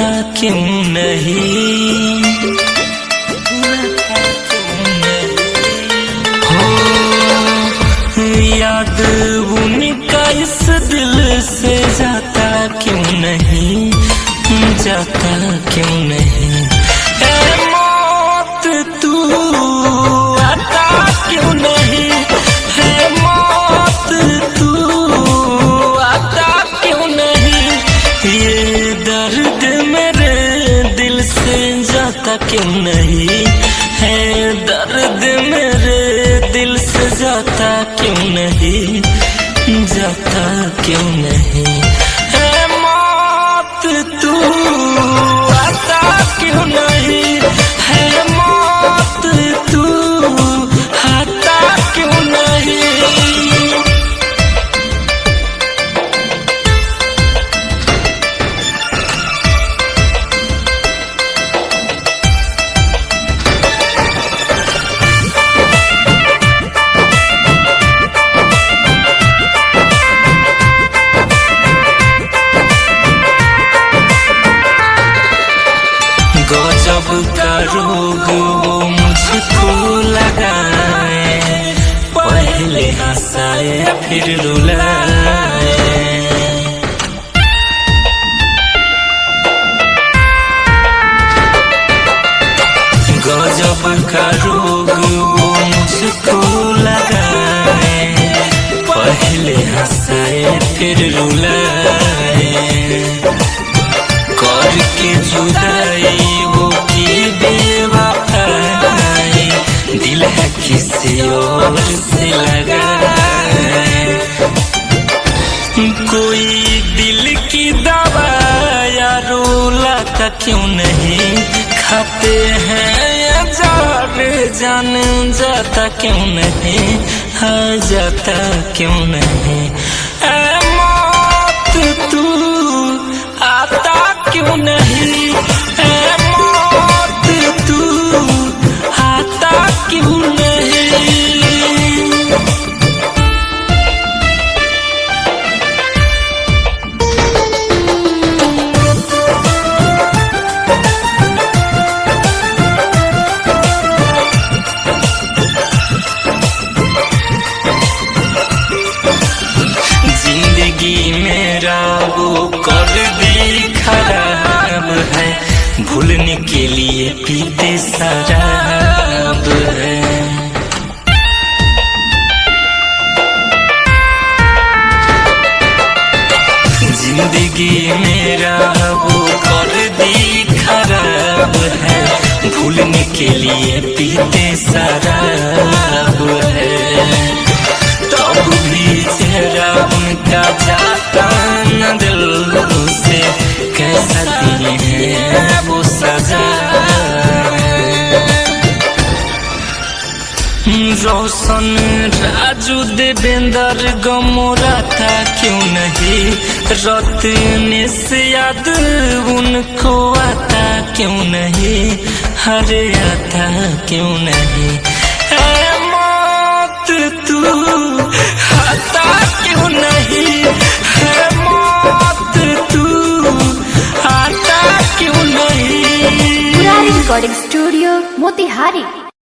था क्यों नहीं, हो याद उनका इस दिल से जाता क्यों नहीं, जाता क्यों नहीं। ऐ मौत तू आता क्यों नहीं, है मौत तू आता क्यों नहीं। ये दर्द मेरे दिल से जाता क्यों नहीं, है दर्द मेरे दिल से जाता क्यों नहीं, जाता क्यों नहीं। है मौत तू आता क्यों नहीं, है मौत तू आता क्यों नहीं। गजब का रोग वो मुझको लगाए, पहले हंसाए फिर रुलाए। गजब का रोग वो मुझको लगाए, पहले हंसाए फिर रुलाए। करके जुदाई वो की बेवफाई, दिल है किसी और से लगाए। कोई दिल की दवा या रुलाता क्यों नहीं, खाते हैं या जान जाता क्यों नहीं, हाँ जाता क्यों नहीं। ऐ मौत तू आता क्यों नहीं, ऐ मौत तू आता क्यों नहीं। जिंदगी मेरा वो कर दी खराब है, भूलने के लिए पीते शराब है। जिंदगी मेरा वो कर दी खराब है, भूलने के लिए पीते शराब है। तब भी चेहरा उनका जाता न दिल से, कैसा दिए हैं वो सजा। रोशन राजू देवेंद्र गमोरा था क्यों नहीं, रत्न से याद उनको आता क्यों नहीं, हरे आता क्यों नहीं। ऐ मौत तू आता क्यों नहीं, है मौत तू आता क्यों नहीं। Murari recording studio Motihari.